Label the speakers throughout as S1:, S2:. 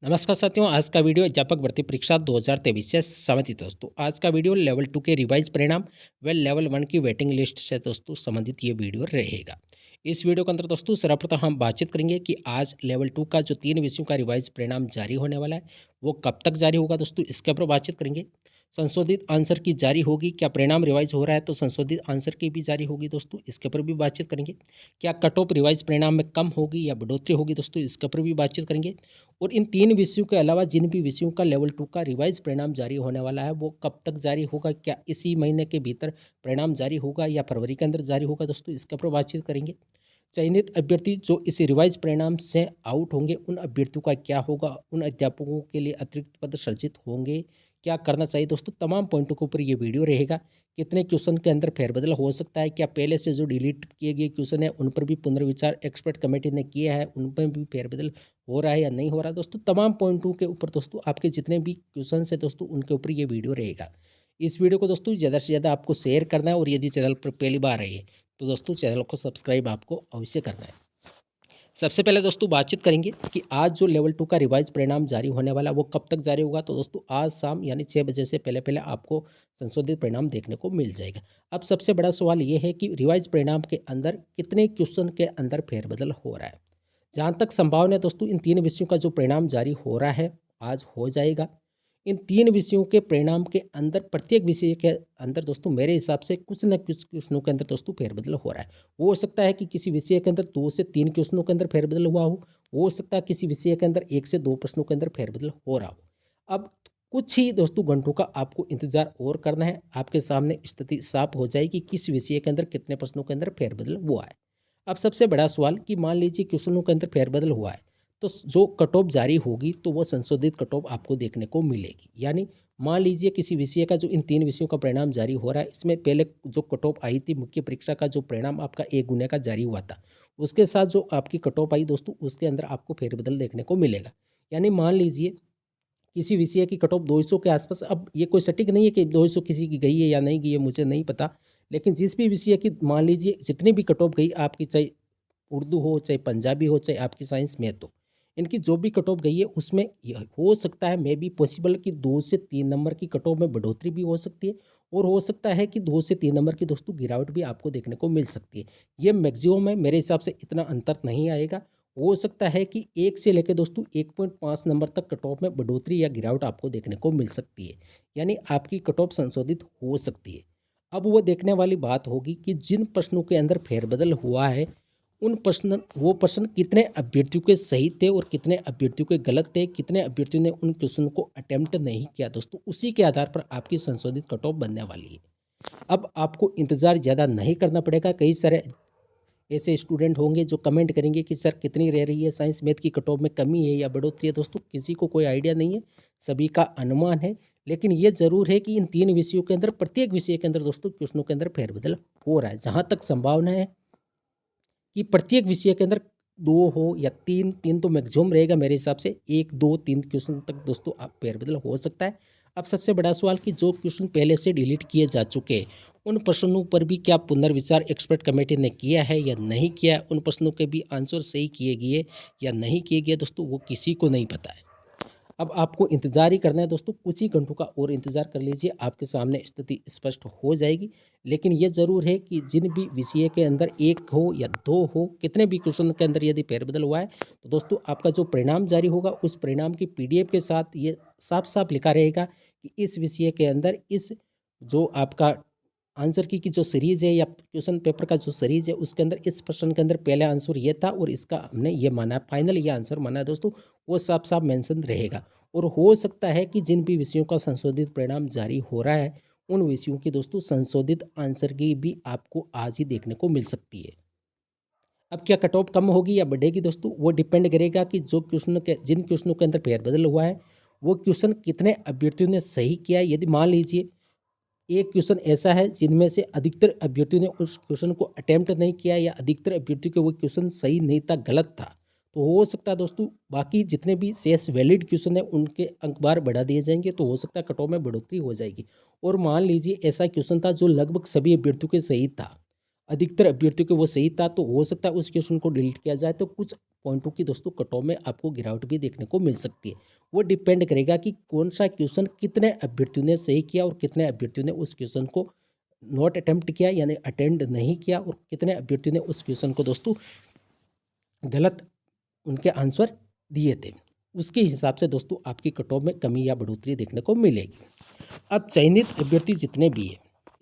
S1: नमस्कार साथियों, आज का वीडियो अध्यापक भर्ती परीक्षा 2023 से संबंधित है दोस्तों। आज का वीडियो लेवल 2 के रिवाइज परिणाम व लेवल 1 की वेटिंग लिस्ट से दोस्तों संबंधित ये वीडियो रहेगा। इस वीडियो के अंदर दोस्तों सर्वप्रथम हम बातचीत करेंगे कि आज लेवल 2 का जो 3 विषयों का रिवाइज परिणाम जारी होने वाला है, वो कब तक जारी होगा दोस्तों, इसके ऊपर बातचीत करेंगे। संशोधित आंसर की जारी होगी, क्या परिणाम रिवाइज हो रहा है तो संशोधित आंसर की भी जारी होगी दोस्तों, इसके ऊपर भी बातचीत करेंगे। क्या कट ऑफ रिवाइज परिणाम में कम होगी या बढ़ोतरी होगी दोस्तों, इसके ऊपर भी बातचीत करेंगे। और इन 3 विषयों के अलावा जिन भी विषयों का लेवल 2 का रिवाइज़ परिणाम जारी होने वाला है, वो कब तक जारी होगा? क्या इसी महीने के भीतर परिणाम जारी होगा या फरवरी के अंदर जारी होगा दोस्तों? इसके ऊपर बातचीत करेंगे। चयनित अभ्यर्थी जो इस रिवाइज़ परिणाम से आउट होंगे, उन अभ्यर्थियों का क्या होगा? उन अध्यापकों के लिए अतिरिक्त पद सृजित होंगे? क्या करना चाहिए दोस्तों? तमाम पॉइंटों के ऊपर ये वीडियो रहेगा। कितने क्वेश्चन के अंदर फेरबदल हो सकता है? क्या पहले से जो डिलीट किए गए क्वेश्चन हैं, उन पर भी पुनर्विचार एक्सपर्ट कमेटी ने किया है, उन पर भी फेरबदल हो रहा है या नहीं हो रहा है दोस्तों। तमाम पॉइंटों के ऊपर दोस्तों आपके जितने भी क्वेश्चन है दोस्तों, उनके ऊपर ये वीडियो रहेगा। इस वीडियो को दोस्तों ज़्यादा से ज़्यादा आपको शेयर करना है और यदि चैनल पर पहली बार आए हैं तो दोस्तों चैनल को सब्सक्राइब आपको अवश्य करना है। सबसे पहले दोस्तों बातचीत करेंगे कि आज जो लेवल 2 का रिवाइज परिणाम जारी होने वाला है, वो कब तक जारी होगा। तो दोस्तों आज शाम यानी 6 बजे से पहले पहले आपको संशोधित परिणाम देखने को मिल जाएगा। अब सबसे बड़ा सवाल ये है कि रिवाइज परिणाम के अंदर कितने क्वेश्चन के अंदर फेरबदल हो रहा है। जहाँ तक संभावना है दोस्तों, इन 3 विषयों का जो परिणाम जारी हो रहा है, आज हो जाएगा। इन 3 विषयों के परिणाम के अंदर प्रत्येक विषय के अंदर दोस्तों मेरे हिसाब से कुछ न कुछ क्वेश्चनों के अंदर दोस्तों फेरबदल हो रहा है। हो सकता है कि किसी विषय के अंदर 2 से 3 क्वेश्चनों के अंदर फेरबदल हुआ हो सकता है किसी विषय के अंदर 1 से 2 प्रश्नों के अंदर फेरबदल हो रहा हो। अब कुछ ही दोस्तों घंटों का आपको इंतज़ार और करना है, आपके सामने स्थिति साफ हो जाएगी किस विषय के अंदर कितने प्रश्नों के अंदर फेरबदल हुआ है। अब सबसे बड़ा सवाल कि मान लीजिए क्वेश्चनों के अंदर फेरबदल हुआ है, तो जो कट ऑफ जारी होगी तो वो संशोधित कट ऑफ आपको देखने को मिलेगी। यानी मान लीजिए किसी विषय का जो इन 3 विषयों का परिणाम जारी हो रहा है, इसमें पहले जो कट ऑफ आई थी मुख्य परीक्षा का जो परिणाम आपका 1 गुने का जारी हुआ था, उसके साथ जो आपकी कट ऑफ आई दोस्तों, उसके अंदर आपको फेरबदल देखने को मिलेगा। यानी मान लीजिए किसी विषय की कट ऑफ 200 के आसपास, अब ये कोई सटीक नहीं है कि 200 किसी की गई है या नहीं गई है, मुझे नहीं पता। लेकिन जिस भी विषय की मान लीजिए जितनी भी कट ऑफ गई आपकी, चाहे उर्दू हो, चाहे पंजाबी हो, चाहे आपकी साइंस मैथ हो, इनकी जो भी कट ऑफ गई है उसमें हो सकता है मे बी पॉसिबल कि 2 से 3 नंबर की कट ऑफ में बढ़ोतरी भी हो सकती है और हो सकता है कि 2 से 3 नंबर की दोस्तों गिरावट भी आपको देखने को मिल सकती है। ये मैक्सिमम है, मेरे हिसाब से इतना अंतर नहीं आएगा। हो सकता है कि 1 से लेकर दोस्तों 1.5 नंबर तक कट ऑफ में बढ़ोतरी या गिरावट आपको देखने को मिल सकती है। यानी आपकी कट ऑफ संशोधित हो सकती है। अब वो देखने वाली बात होगी कि जिन प्रश्नों के अंदर फेरबदल हुआ है, उन प्रश्न कितने अभ्यर्थियों के सही थे और कितने अभ्यर्थियों के गलत थे, कितने अभ्यर्थियों ने उन क्वेश्चन को अटेम्प्ट नहीं किया दोस्तों, उसी के आधार पर आपकी संशोधित कट ऑफ बनने वाली है। अब आपको इंतज़ार ज़्यादा नहीं करना पड़ेगा। कई सारे ऐसे स्टूडेंट होंगे जो कमेंट करेंगे कि सर कितनी रह रही है साइंस मैथ की कट ऑफ में, कमी है या बढ़ोतरी है। दोस्तों किसी को कोई आइडिया नहीं है, सभी का अनुमान है। लेकिन ये ज़रूर है कि इन 3 विषयों के अंदर प्रत्येक विषय के अंदर दोस्तों क्वेश्चनों के अंदर फेरबदल हो रहा है। जहाँ तक संभावना है कि प्रत्येक विषय के अंदर 2 हो या 3, 3 तो मैक्सिमम रहेगा मेरे हिसाब से, 1, 2, 3 क्वेश्चन तक दोस्तों आप फेरबदल हो सकता है। अब सबसे बड़ा सवाल कि जो क्वेश्चन पहले से डिलीट किए जा चुके हैं, उन प्रश्नों पर भी क्या पुनर्विचार एक्सपर्ट कमेटी ने किया है या नहीं किया है? उन प्रश्नों के भी आंसर सही किए गए या नहीं किए गए दोस्तों, वो किसी को नहीं पता है। अब आपको इंतज़ार ही करना है दोस्तों, कुछ ही घंटों का और इंतज़ार कर लीजिए, आपके सामने स्थिति स्पष्ट हो जाएगी। लेकिन ये ज़रूर है कि जिन भी विषय के अंदर 1 हो या 2 हो, कितने भी क्वेश्चन के अंदर यदि फेरबदल हुआ है, तो दोस्तों आपका जो परिणाम जारी होगा, उस परिणाम की पीडीएफ के साथ ये साफ-साफ लिखा रहेगा कि इस विषय के अंदर इस जो आपका आंसर की जो सीरीज़ है या क्वेश्चन पेपर का जो सीरीज़ है, उसके अंदर इस प्रश्न के अंदर पहला आंसर ये था और इसका हमने ये माना, फाइनल ये आंसर माना है दोस्तों, वो साफ-साफ मेंशन रहेगा। और हो सकता है कि जिन भी विषयों का संशोधित परिणाम जारी हो रहा है, उन विषयों की दोस्तों संशोधित आंसर की भी आपको आज ही देखने को मिल सकती है। अब क्या कट ऑफ कम होगी या बढ़ेगी दोस्तों, वो डिपेंड करेगा कि जो क्वेश्चन के जिन क्वेश्चनों के अंदर फेरबदल हुआ है, वो क्वेश्चन कितने अभ्यर्थियों ने सही किया है। यदि मान लीजिए एक क्वेश्चन ऐसा है जिनमें से अधिकतर अभ्यर्थियों ने उस क्वेश्चन को अटेम्प्ट नहीं किया या अधिकतर अभ्यर्थियों के वो क्वेश्चन सही नहीं था, गलत था, तो हो सकता है दोस्तों बाकी जितने भी शेष वैलिड क्वेश्चन है उनके अंक बार बढ़ा दिए जाएंगे, तो हो सकता है कट ऑफ में बढ़ोतरी हो जाएगी। और मान लीजिए ऐसा क्वेश्चन था जो लगभग सभी अभ्यर्थियों के सही था, अधिकतर अभ्यर्थियों के वो सही था, तो हो सकता है उस क्वेश्चन को डिलीट किया जाए, तो कुछ पॉइंटों की दोस्तों कट ऑफ में आपको गिरावट भी देखने को मिल सकती है। वो डिपेंड करेगा कि कौन-सा क्वेश्चन कितने अभ्यर्थियों ने सही किया और कितने अभ्यर्थियों ने उस क्वेश्चन को नॉट अटेम्प्ट किया यानी अटेंड नहीं किया और कितने अभ्यर्थियों ने उस क्वेश्चन को दोस्तों गलत उनके आंसर दिए थे। उसके हिसाब से दोस्तों आपकी कट ऑफ में कमी या बढ़ोतरी देखने को मिलेगी। अब चयनित अभ्यर्थी जितने भी हैं,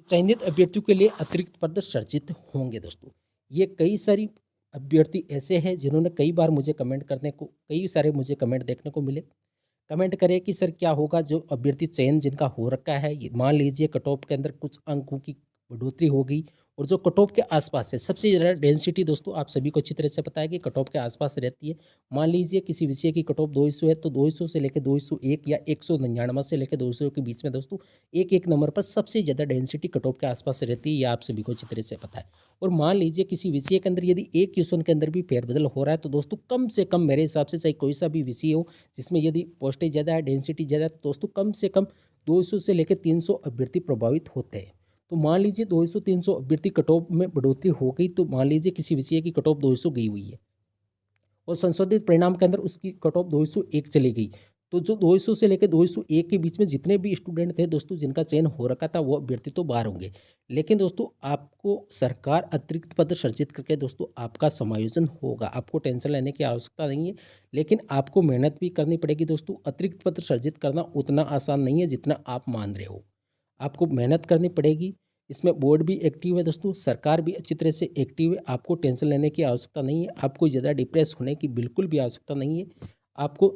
S1: चयनित अभ्यर्थियों के लिए अतिरिक्त पद सृजित होंगे दोस्तों। ये कई सारी अभ्यर्थी ऐसे हैं जिन्होंने कई सारे मुझे कमेंट देखने को मिले। कमेंट करें कि सर क्या होगा जो अभ्यर्थी चयन जिनका हो रखा है, मान लीजिए कट ऑफ के अंदर कुछ अंकों की बढ़ोतरी हो गई और जो कट ऑफ के आसपास है, सबसे ज़्यादा डेंसिटी दोस्तों आप सभी को अच्छी तरह से पता है कि कट ऑफ के आसपास रहती है। मान लीजिए किसी विषय की कट ऑफ 200 है, तो 200 से लेकर 201 या 199 से लेकर 200 के बीच में दोस्तों एक एक नंबर पर सबसे ज़्यादा डेंसिटी कट ऑफ के आसपास रहती है, यह आप सभी को अच्छी तरह से पता है। और मान लीजिए किसी विषय के अंदर यदि एक क्वेश्चन के अंदर भी फेरबदल हो रहा है, तो दोस्तों कम से कम मेरे हिसाब से चाहे कोई सा भी विषय हो जिसमें यदि पोस्टेज ज़्यादा है, डेंसिटी ज़्यादा है, तो दोस्तों कम से कम 200 से लेकर 300 अभ्यर्थी प्रभावित होते हैं। तो मान लीजिए 200-300 अभ्यर्थी कट ऑफ में बढ़ोतरी हो गई, तो मान लीजिए किसी विषय की कट ऑफ 200 गई हुई है और संशोधित परिणाम के अंदर उसकी कट ऑफ 201 चली गई। तो जो 200 से लेकर 201 के बीच में जितने भी स्टूडेंट थे दोस्तों जिनका चयन हो रखा था, वो अभ्यर्थी तो बाहर होंगे। लेकिन दोस्तों आपको सरकार अतिरिक्त पद सृजित करके दोस्तों आपका समायोजन होगा। आपको टेंशन लेने की आवश्यकता नहीं है, लेकिन आपको मेहनत भी करनी पड़ेगी दोस्तों। अतिरिक्त पद सृजित करना उतना आसान नहीं है जितना आप मान रहे हो। आपको मेहनत करनी पड़ेगी। इसमें बोर्ड भी एक्टिव है दोस्तों, सरकार भी अच्छी तरह से एक्टिव है। आपको टेंशन लेने की आवश्यकता नहीं है, आपको ज़्यादा डिप्रेस होने की बिल्कुल भी आवश्यकता नहीं है। आपको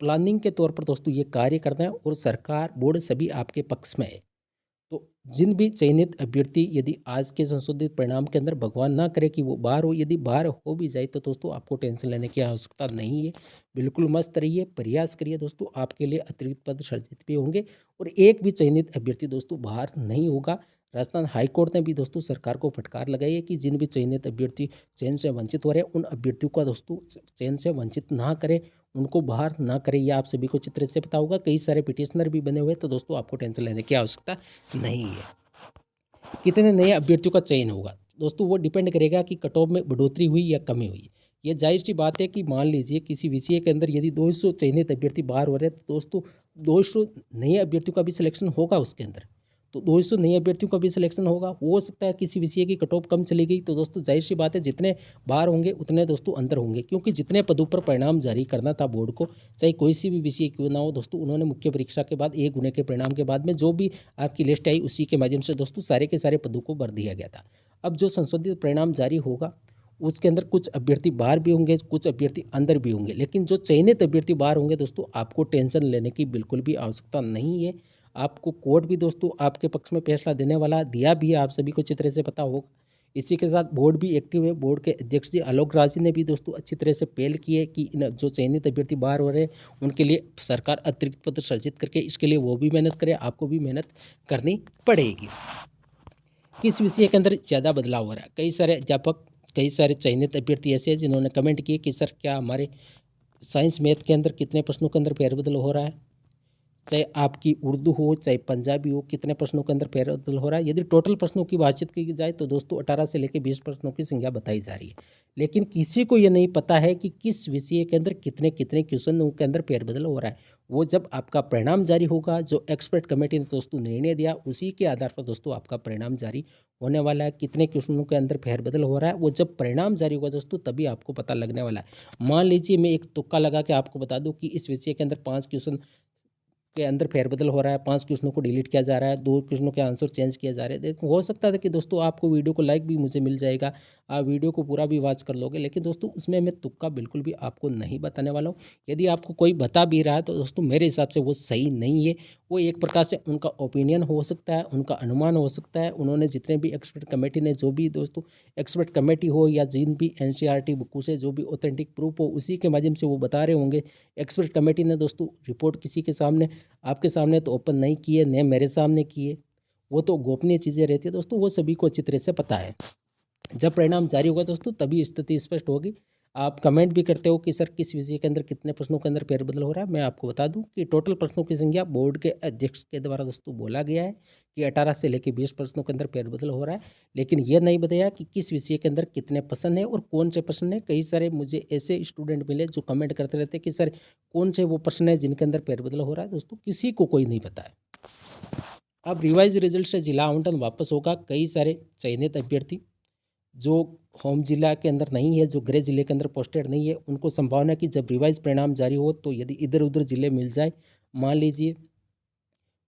S1: प्लानिंग के तौर पर दोस्तों ये कार्य करना है और सरकार, बोर्ड सभी आपके पक्ष में है। तो जिन भी चयनित अभ्यर्थी यदि आज के संशोधित परिणाम के अंदर भगवान ना करे कि वो बाहर हो, यदि बाहर हो भी जाए तो दोस्तों आपको टेंशन लेने की आवश्यकता नहीं है। बिल्कुल मस्त रहिए, प्रयास करिए दोस्तों, आपके लिए अतिरिक्त पद सृजित भी होंगे और एक भी चयनित अभ्यर्थी दोस्तों बाहर नहीं होगा। राजस्थान हाई कोर्ट ने भी दोस्तों सरकार को फटकार लगाई है कि जिन भी चयनित अभ्यर्थी चयन से वंचित हो रहे हैं, उन अभ्यर्थियों का दोस्तों चयन से वंचित ना करें, उनको बाहर ना करें। यह आप सभी को अच्छी तरह से पता होगा। कई सारे पिटिशनर भी बने हुए हैं, तो दोस्तों आपको टेंशन लेने की आवश्यकता नहीं है। कितने नए अभ्यर्थियों का चयन होगा दोस्तों, वो डिपेंड करेगा कि कट ऑफ में बढ़ोतरी हुई या कमी हुई। ये जाहिर सी बात है कि मान लीजिए किसी विषय के अंदर यदि 200 चयनित अभ्यर्थी बाहर हो रहे हैं, तो दोस्तों 200 नए अभ्यर्थियों का भी सिलेक्शन होगा उसके अंदर। तो 200 नए अभ्यर्थियों का भी सिलेक्शन होगा। हो सकता है किसी विषय की कट ऑफ कम चली गई, तो दोस्तों जाहिर सी बात है जितने बाहर होंगे उतने दोस्तों अंदर होंगे, क्योंकि जितने पदों पर परिणाम जारी करना था बोर्ड को, चाहे कोई सी भी विषय क्यों ना हो दोस्तों, उन्होंने मुख्य परीक्षा के बाद 1 गुने के परिणाम के बाद में जो भी आपकी लिस्ट आई उसी के माध्यम से दोस्तों सारे के सारे पदों को भर दिया गया था। अब जो संशोधित परिणाम जारी होगा उसके अंदर कुछ अभ्यर्थी बाहर भी होंगे, कुछ अभ्यर्थी अंदर भी होंगे, लेकिन जो चयनित अभ्यर्थी बाहर होंगे दोस्तों आपको टेंशन लेने की बिल्कुल भी आवश्यकता नहीं है। आपको कोर्ट भी दोस्तों आपके पक्ष में फैसला देने वाला दिया भी है, आप सभी को अच्छी तरह से पता होगा। इसी के साथ बोर्ड भी एक्टिव है। बोर्ड के अध्यक्ष जी आलोक राज जी ने भी दोस्तों अच्छी तरह से पहल की है कि इन जो चयनित अभ्यर्थी बाहर हो रहे हैं उनके लिए सरकार अतिरिक्त पद सृजित करके, इसके लिए वो भी मेहनत करे, आपको भी मेहनत करनी पड़ेगी। किस विषय के अंदर ज़्यादा बदलाव हो रहा है? कई सारे अध्यापक, कई सारे चयनित अभ्यर्थी ऐसे हैं जिन्होंने कमेंट किए कि सर क्या हमारे साइंस मैथ के अंदर कितने प्रश्नों के अंदर फेरबदल हो रहा है? चाहे आपकी उर्दू हो, चाहे पंजाबी हो, कितने प्रश्नों के अंदर फेरबदल हो रहा है? यदि टोटल प्रश्नों की बातचीत की जाए तो दोस्तों 18 से लेकर 20 प्रश्नों की संख्या बताई जा रही है। लेकिन किसी को ये नहीं पता है कि किस विषय के अंदर कितने-कितने क्वेश्चनों के अंदर फेरबदल हो रहा है। वो जब आपका परिणाम जारी होगा, जो एक्सपर्ट कमेटी ने दोस्तों निर्णय दिया, उसी के आधार पर दोस्तों आपका परिणाम जारी होने वाला है। कितने क्वेश्चनों के अंदर फेरबदल हो रहा है, वो जब परिणाम जारी होगा दोस्तों तभी आपको पता लगने वाला है। मान लीजिए मैं एक तुक्का लगा के आपको बता दूँ कि इस विषय के अंदर 5 क्वेश्चन के अंदर फेरबदल हो रहा है, 5 क्वेश्चनों को डिलीट किया जा रहा है, 2 क्वेश्चनों के आंसर चेंज किए जा रहे हैं। देखो हो सकता था कि दोस्तों आपको वीडियो को लाइक भी मुझे मिल जाएगा, आप वीडियो को पूरा भी वॉच कर लोगे, लेकिन दोस्तों उसमें मैं तुक्का बिल्कुल भी आपको नहीं बताने वाला हूँ। यदि आपको कोई बता भी रहा है तो दोस्तों मेरे हिसाब से वो सही नहीं है। वो एक प्रकार से उनका ओपिनियन हो सकता है, उनका अनुमान हो सकता है। उन्होंने जितने भी एक्सपर्ट कमेटी ने जो भी दोस्तों एक्सपर्ट कमेटी हो या जिन भी एनसीईआरटी बुकों से जो भी ऑथेंटिक प्रूफ हो उसी के माध्यम से वो बता रहे होंगे। एक्सपर्ट कमेटी ने दोस्तों रिपोर्ट किसी के सामने, आपके सामने तो ओपन नहीं की है, न मेरे सामने की है। वो तो गोपनीय चीज़ें रहती है दोस्तों, वो सभी को अच्छी तरह से पता है। जब परिणाम जारी होगा दोस्तों तभी स्थिति स्पष्ट होगी। आप कमेंट भी करते हो कि सर किस विषय के अंदर कितने प्रश्नों के अंदर फेरबदल हो रहा है। मैं आपको बता दूं कि टोटल प्रश्नों की संख्या बोर्ड के अध्यक्ष के द्वारा दोस्तों बोला गया है कि 18 से लेकर 20 प्रश्नों के अंदर फेरबदल हो रहा है, लेकिन ये नहीं बताया कि किस विषय के अंदर कितने प्रश्न है और कौन से प्रश्न है। कई सारे मुझे ऐसे स्टूडेंट मिले जो कमेंट करते रहते हैं कि सर कौन से वो प्रश्न है जिनके अंदर फेरबदल हो रहा है। दोस्तों किसी को कोई नहीं पता है। अब रिवाइज रिजल्ट से जिला आवंटन वापस होगा। कई सारे चयनित अभ्यर्थी जो होम जिला के अंदर नहीं है, जो गृह जिले के अंदर पोस्टेड नहीं है, उनको संभावना है कि जब रिवाइज परिणाम जारी हो तो यदि इधर उधर जिले मिल जाए, मान लीजिए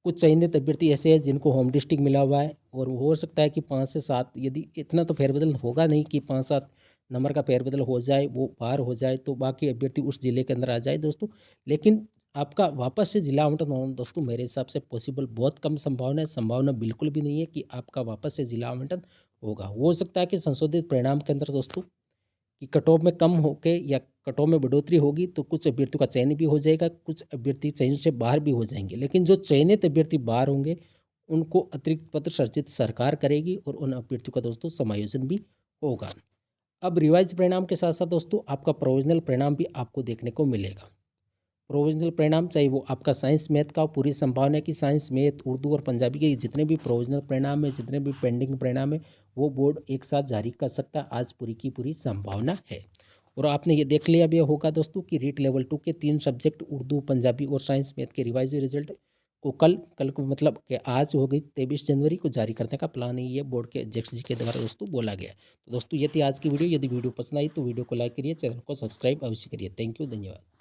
S1: कुछ चयनित अभ्यर्थी ऐसे हैं जिनको होम डिस्ट्रिक्ट मिला हुआ है और हो सकता है कि 5 से 7, यदि इतना तो फेरबदल होगा नहीं कि 5-7 नंबर का फेरबदल हो जाए, वो बाहर हो जाए तो बाकी अभ्यर्थी उस जिले के अंदर आ जाए दोस्तों। लेकिन आपका वापस से जिला आवंटन होना दोस्तों मेरे हिसाब से पॉसिबल बहुत कम संभावना है। संभावना बिल्कुल भी नहीं है कि आपका वापस से जिला आवंटन होगा। हो सकता है कि संशोधित परिणाम के अंदर दोस्तों कि कट ऑफ में कम होके या कट ऑफ में बढ़ोतरी होगी तो कुछ अभ्यर्थियों का चयन भी हो जाएगा, कुछ अभ्यर्थी चयन से बाहर भी हो जाएंगे। लेकिन जो चयनित अभ्यर्थी बाहर होंगे उनको अतिरिक्त पत्र सर्जित सरकार करेगी और उन अभ्यर्थियों का दोस्तों समायोजन भी होगा। अब रिवाइज परिणाम के साथ साथ दोस्तों आपका प्रोविजनल परिणाम भी आपको देखने को मिलेगा। प्रोविजनल परिणाम चाहे वो आपका साइंस मैथ का, पूरी संभावना है कि साइंस मैथ उर्दू और पंजाबी के जितने भी प्रोविजनल परिणाम है, जितने भी पेंडिंग परिणाम है, वो बोर्ड एक साथ जारी कर सकता है। आज पूरी की पूरी संभावना है। और आपने ये देख लिया भी होगा दोस्तों कि रीट लेवल 2 के 3 सब्जेक्ट उर्दू, पंजाबी और साइंस मैथ के रिवाइज रिजल्ट को कल को मतलब कि आज हो गई 23 जनवरी को जारी करने का प्लान है, ये बोर्ड के अध्यक्ष जी के द्वारा दोस्तों बोला गया है। तो दोस्तों ये थी आज की वीडियो। यदि वीडियो पसंद आई तो वीडियो को लाइक करिए, चैनल को सब्सक्राइब अवश्य करिए। थैंक यू, धन्यवाद।